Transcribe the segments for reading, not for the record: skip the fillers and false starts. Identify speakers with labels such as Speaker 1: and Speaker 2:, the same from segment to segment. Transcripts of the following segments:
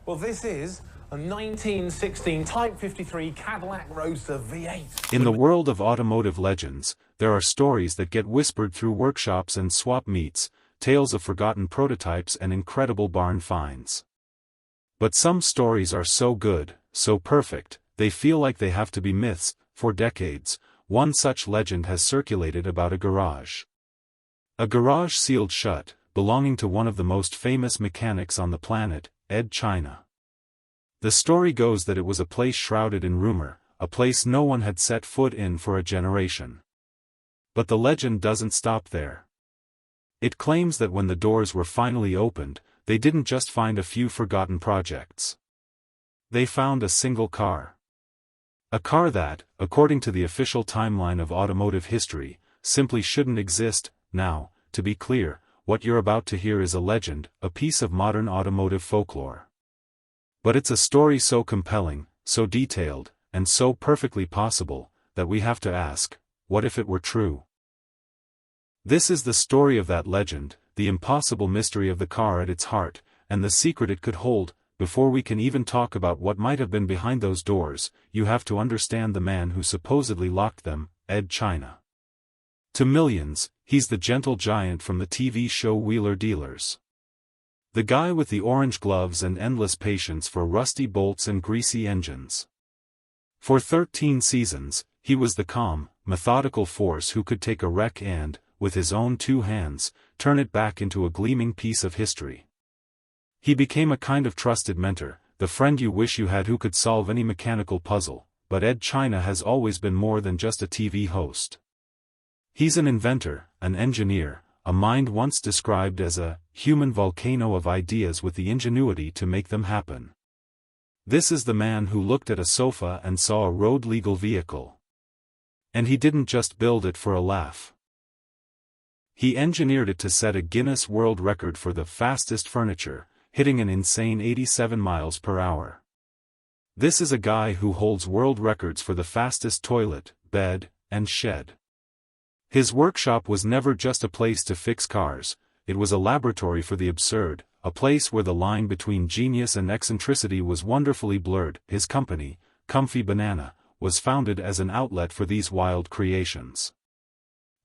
Speaker 1: Well, this is a 1916 Type 53 Cadillac Roadster V8.
Speaker 2: In the world of automotive legends, there are stories that get whispered through workshops and swap meets, tales of forgotten prototypes and incredible barn finds. But some stories are so good, so perfect, they feel like they have to be myths. For decades, one such legend has circulated about a garage. A garage sealed shut, belonging to one of the most famous mechanics on the planet, Ed China. The story goes that it was a place shrouded in rumor, a place no one had set foot in for a generation. But the legend doesn't stop there. It claims that when the doors were finally opened, they didn't just find a few forgotten projects. They found a single car. A car that, according to the official timeline of automotive history, simply shouldn't exist. Now, to be clear, what you're about to hear is a legend, a piece of modern automotive folklore. But it's a story so compelling, so detailed, and so perfectly possible, that we have to ask, what if it were true? This is the story of that legend, the impossible mystery of the car at its heart, and the secret it could hold. Before we can even talk about what might have been behind those doors, you have to understand the man who supposedly locked them, Ed China. To millions, he's the gentle giant from the TV show Wheeler Dealers. The guy with the orange gloves and endless patience for rusty bolts and greasy engines. For 13 seasons, he was the calm, methodical force who could take a wreck and, with his own two hands, turn it back into a gleaming piece of history. He became a kind of trusted mentor, the friend you wish you had who could solve any mechanical puzzle. But Ed China has always been more than just a TV host. He's an inventor, an engineer, a mind once described as a human volcano of ideas with the ingenuity to make them happen. This is the man who looked at a sofa and saw a road-legal vehicle. And he didn't just build it for a laugh. He engineered it to set a Guinness World Record for the fastest furniture, hitting an insane 87 miles per hour. This is a guy who holds world records for the fastest toilet, bed, and shed. His workshop was never just a place to fix cars, it was a laboratory for the absurd, a place where the line between genius and eccentricity was wonderfully blurred. His company, Comfy Banana, was founded as an outlet for these wild creations.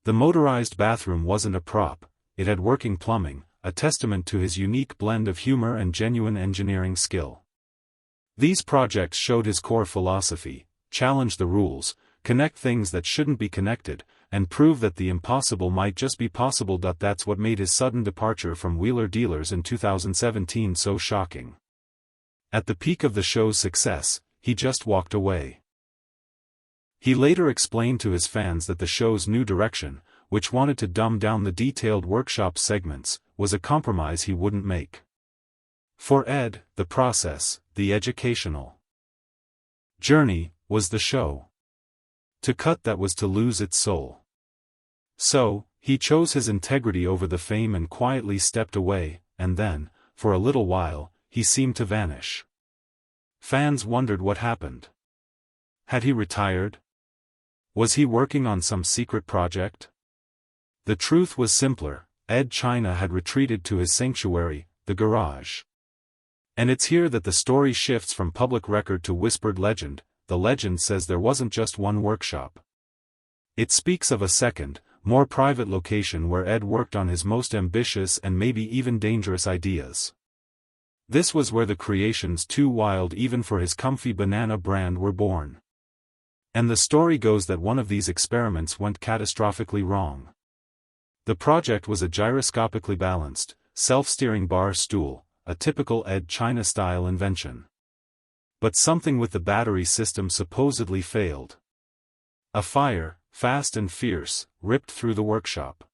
Speaker 2: The motorized bathroom wasn't a prop, it had working plumbing, a testament to his unique blend of humor and genuine engineering skill. These projects showed his core philosophy: challenge the rules, connect things that shouldn't be connected, and prove that the impossible might just be possible. That's what made his sudden departure from Wheeler Dealers in 2017 so shocking. At the peak of the show's success, he just walked away. He later explained to his fans that the show's new direction, which wanted to dumb down the detailed workshop segments, was a compromise he wouldn't make. For Ed, the process, the educational journey, was the show. To cut that was to lose its soul. So, he chose his integrity over the fame and quietly stepped away, and then, for a little while, he seemed to vanish. Fans wondered what happened. Had he retired? Was he working on some secret project? The truth was simpler: Ed China had retreated to his sanctuary, the garage. And it's here that the story shifts from public record to whispered legend. The legend says there wasn't just one workshop. It speaks of a second, more private location where Ed worked on his most ambitious and maybe even dangerous ideas. This was where the creations too wild even for his Comfy Banana brand were born. And the story goes that one of these experiments went catastrophically wrong. The project was a gyroscopically balanced, self-steering bar stool, a typical Ed China-style invention. But something with the battery system supposedly failed. A fire, fast and fierce, ripped through the workshop.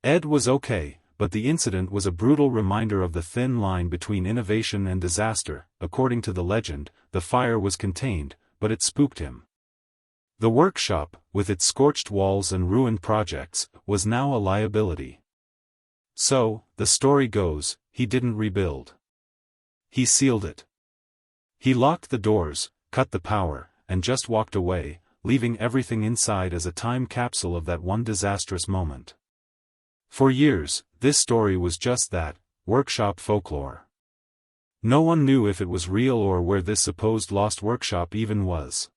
Speaker 2: Ed was okay, but the incident was a brutal reminder of the thin line between innovation and disaster. According to the legend, the fire was contained, but it spooked him. The workshop, with its scorched walls and ruined projects, was now a liability. So, the story goes, he didn't rebuild. He sealed it. He locked the doors, cut the power, and just walked away, leaving everything inside as a time capsule of that one disastrous moment. For years, this story was just that, workshop folklore. No one knew if it was real or where this supposed lost workshop even was.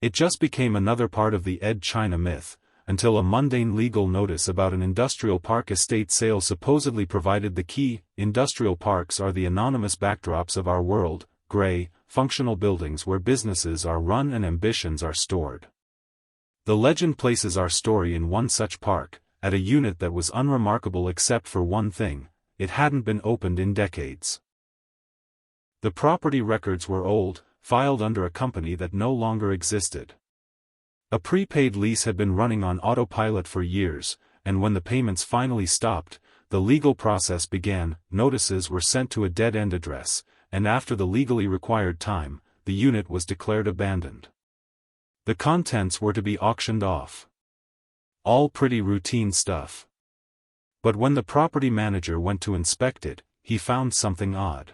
Speaker 2: It just became another part of the Ed China myth, until a mundane legal notice about an industrial park estate sale supposedly provided the key. Industrial parks are the anonymous backdrops of our world, gray, functional buildings where businesses are run and ambitions are stored. The legend places our story in one such park, at a unit that was unremarkable except for one thing: it hadn't been opened in decades. The property records were old, filed under a company that no longer existed. A prepaid lease had been running on autopilot for years, and when the payments finally stopped, the legal process began. Notices were sent to a dead-end address, and after the legally required time, the unit was declared abandoned. The contents were to be auctioned off. All pretty routine stuff. But when the property manager went to inspect it, he found something odd.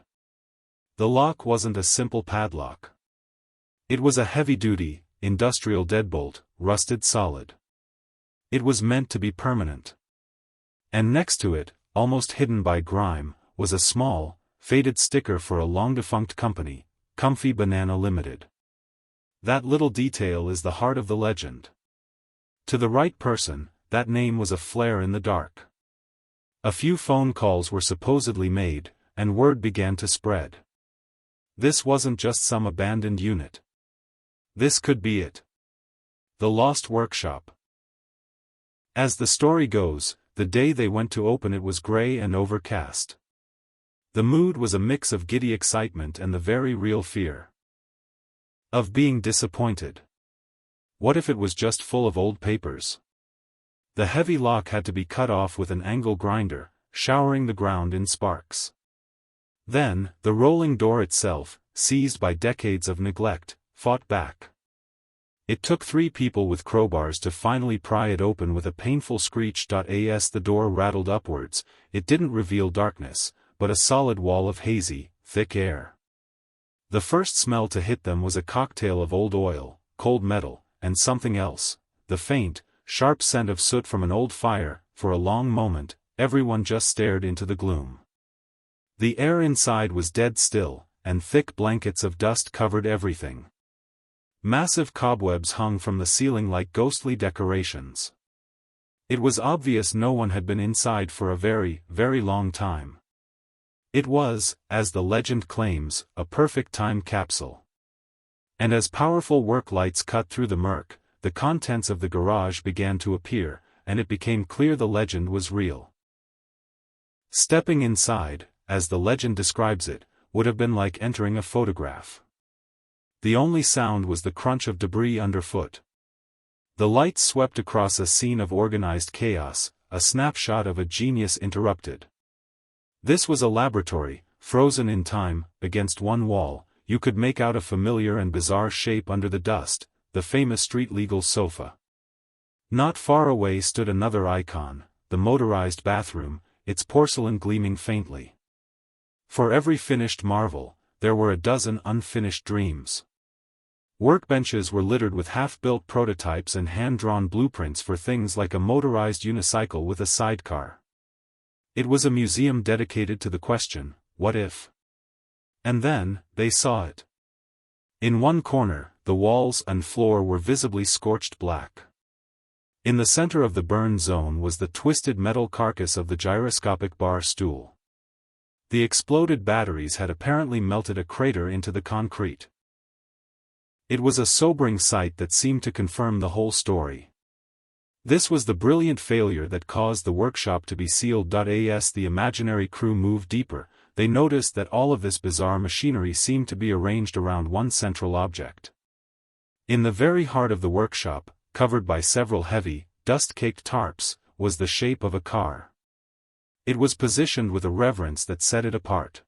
Speaker 2: The lock wasn't a simple padlock. It was a heavy-duty, industrial deadbolt, rusted solid. It was meant to be permanent. And next to it, almost hidden by grime, was a small, faded sticker for a long-defunct company, Comfy Banana Limited. That little detail is the heart of the legend. To the right person, that name was a flare in the dark. A few phone calls were supposedly made, and word began to spread. This wasn't just some abandoned unit. This could be it. The lost workshop. As the story goes, the day they went to open it was gray and overcast. The mood was a mix of giddy excitement and the very real fear of being disappointed. What if it was just full of old papers? The heavy lock had to be cut off with an angle grinder, showering the ground in sparks. Then, the rolling door itself, seized by decades of neglect, fought back. It took 3 people with crowbars to finally pry it open with a painful screech. As the door rattled upwards, it didn't reveal darkness, but a solid wall of hazy, thick air. The first smell to hit them was a cocktail of old oil, cold metal, and something else, the faint, sharp scent of soot from an old fire. For a long moment, everyone just stared into the gloom. The air inside was dead still, and thick blankets of dust covered everything. Massive cobwebs hung from the ceiling like ghostly decorations. It was obvious no one had been inside for a very, very long time. It was, as the legend claims, a perfect time capsule. And as powerful work lights cut through the murk, the contents of the garage began to appear, and it became clear the legend was real. Stepping inside, as the legend describes it, would have been like entering a photograph. The only sound was the crunch of debris underfoot. The lights swept across a scene of organized chaos, a snapshot of a genius interrupted. This was a laboratory, frozen in time. Against one wall, you could make out a familiar and bizarre shape under the dust, the famous street-legal sofa. Not far away stood another icon, the motorized bathroom, its porcelain gleaming faintly. For every finished marvel, there were a dozen unfinished dreams. Workbenches were littered with half-built prototypes and hand-drawn blueprints for things like a motorized unicycle with a sidecar. It was a museum dedicated to the question, what if? And then, they saw it. In one corner, the walls and floor were visibly scorched black. In the center of the burn zone was the twisted metal carcass of the gyroscopic bar stool. The exploded batteries had apparently melted a crater into the concrete. It was a sobering sight that seemed to confirm the whole story. This was the brilliant failure that caused the workshop to be sealed. As the imaginary crew moved deeper, they noticed that all of this bizarre machinery seemed to be arranged around one central object. In the very heart of the workshop, covered by several heavy, dust-caked tarps, was the shape of a car. It was positioned with a reverence that set it apart.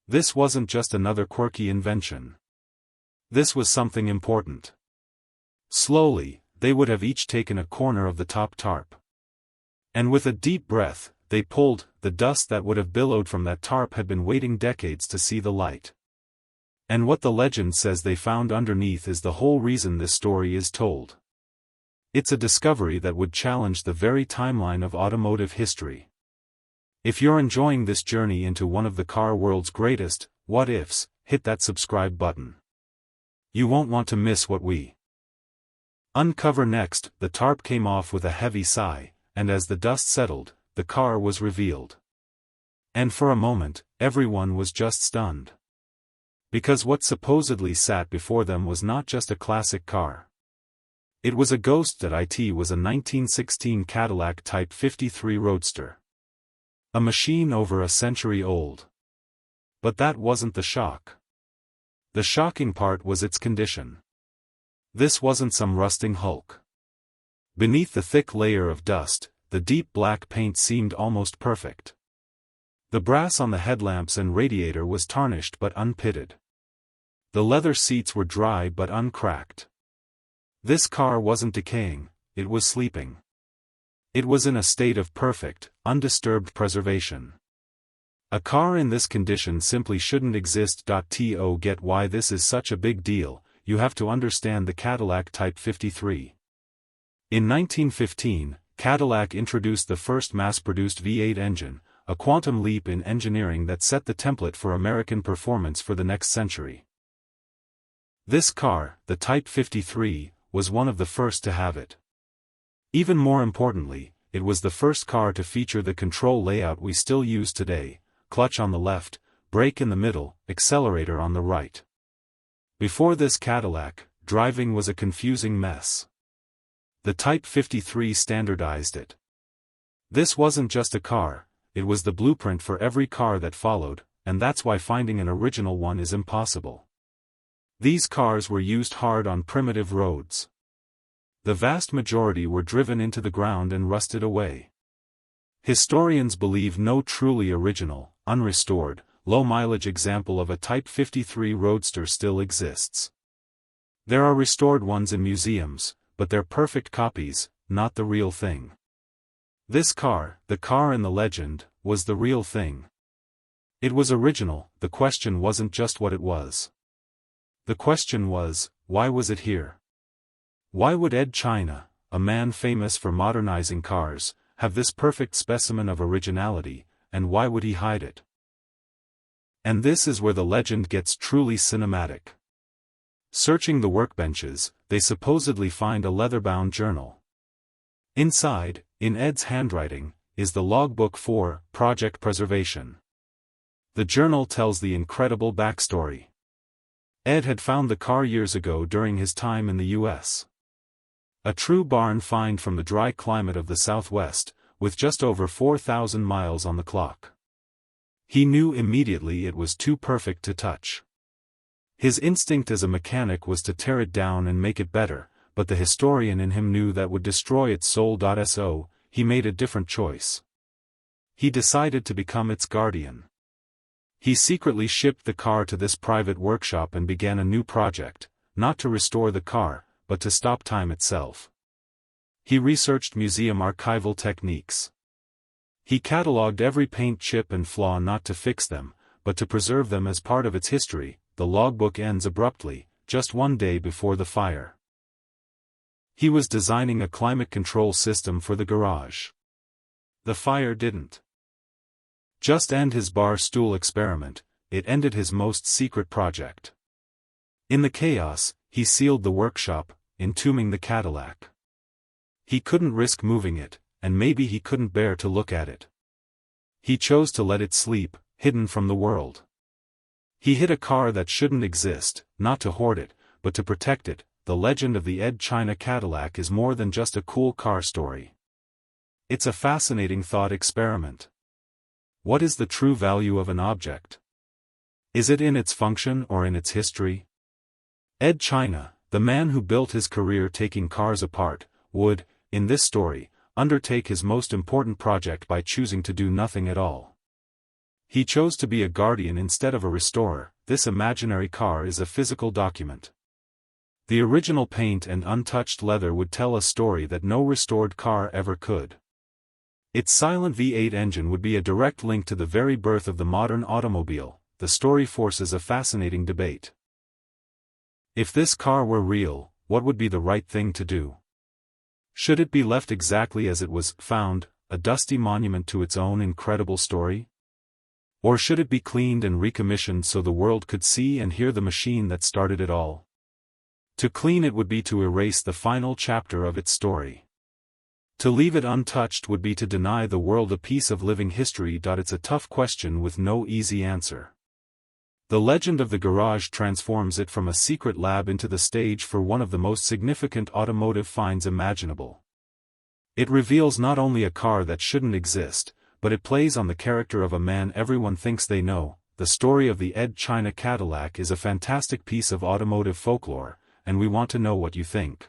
Speaker 2: This wasn't just another quirky invention. This was something important. Slowly, they would have each taken a corner of the top tarp. And with a deep breath, they pulled. The dust that would have billowed from that tarp had been waiting decades to see the light. And what the legend says they found underneath is the whole reason this story is told. It's a discovery that would challenge the very timeline of automotive history. If you're enjoying this journey into one of the car world's greatest what-ifs, hit that subscribe button. You won't want to miss what we uncover next. The tarp came off with a heavy sigh, and as the dust settled, the car was revealed. And for a moment, everyone was just stunned. Because what supposedly sat before them was not just a classic car. It was a ghost. That it was a 1916 Cadillac Type 53 Roadster. A machine over a century old. But that wasn't the shock. The shocking part was its condition. This wasn't some rusting hulk. Beneath the thick layer of dust, the deep black paint seemed almost perfect. The brass on the headlamps and radiator was tarnished but unpitted. The leather seats were dry but uncracked. This car wasn't decaying, it was sleeping. It was in a state of perfect, undisturbed preservation. A car in this condition simply shouldn't exist. To get why this is such a big deal, you have to understand the Cadillac Type 53. In 1915, Cadillac introduced the first mass-produced V8 engine, a quantum leap in engineering that set the template for American performance for the next century. This car, the Type 53, was one of the first to have it. Even more importantly, it was the first car to feature the control layout we still use today: clutch on the left, brake in the middle, accelerator on the right. Before this Cadillac, driving was a confusing mess. The Type 53 standardized it. This wasn't just a car, it was the blueprint for every car that followed, and that's why finding an original one is impossible. These cars were used hard on primitive roads. The vast majority were driven into the ground and rusted away. Historians believe no truly original, unrestored, low-mileage example of a Type 53 Roadster still exists. There are restored ones in museums, but they're perfect copies, not the real thing. This car, the car in the legend, was the real thing. It was original. The question wasn't just what it was. The question was, why was it here? Why would Ed China, a man famous for modernizing cars, have this perfect specimen of originality, and why would he hide it? And this is where the legend gets truly cinematic. Searching the workbenches, they supposedly find a leather-bound journal. Inside, in Ed's handwriting, is the logbook for Project Preservation. The journal tells the incredible backstory. Ed had found the car years ago during his time in the U.S. A true barn find from the dry climate of the Southwest, with just over 4,000 miles on the clock. He knew immediately it was too perfect to touch. His instinct as a mechanic was to tear it down and make it better, but the historian in him knew that would destroy its soul. So, he made a different choice. He decided to become its guardian. He secretly shipped the car to this private workshop and began a new project, not to restore the car, but to stop time itself. He researched museum archival techniques. He catalogued every paint chip and flaw not to fix them, but to preserve them as part of its history. The logbook ends abruptly, just one day before the fire. He was designing a climate control system for the garage. The fire didn't just end his bar stool experiment, it ended his most secret project. In the chaos, he sealed the workshop, entombing the Cadillac. He couldn't risk moving it, and maybe he couldn't bear to look at it. He chose to let it sleep, hidden from the world. He hid a car that shouldn't exist, not to hoard it, but to protect it. The legend of the Ed China Cadillac is more than just a cool car story. It's a fascinating thought experiment. What is the true value of an object? Is it in its function or in its history? Ed China, the man who built his career taking cars apart, would, in this story, undertake his most important project by choosing to do nothing at all. He chose to be a guardian instead of a restorer. This imaginary car is a physical document. The original paint and untouched leather would tell a story that no restored car ever could. Its silent V8 engine would be a direct link to the very birth of the modern automobile. The story forces a fascinating debate. If this car were real, what would be the right thing to do? Should it be left exactly as it was found, a dusty monument to its own incredible story? Or should it be cleaned and recommissioned so the world could see and hear the machine that started it all? To clean it would be to erase the final chapter of its story. To leave it untouched would be to deny the world a piece of living history. It's a tough question with no easy answer. The legend of the garage transforms it from a secret lab into the stage for one of the most significant automotive finds imaginable. It reveals not only a car that shouldn't exist, but it plays on the character of a man everyone thinks they know. The story of the Ed China Cadillac is a fantastic piece of automotive folklore, and we want to know what you think.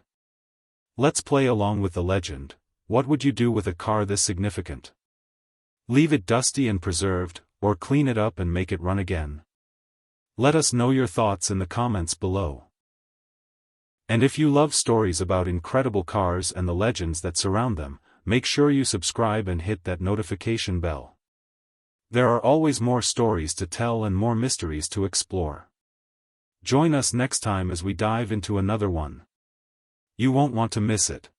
Speaker 2: Let's play along with the legend. What would you do with a car this significant? Leave it dusty and preserved, or clean it up and make it run again? Let us know your thoughts in the comments below. And if you love stories about incredible cars and the legends that surround them, make sure you subscribe and hit that notification bell. There are always more stories to tell and more mysteries to explore. Join us next time as we dive into another one. You won't want to miss it.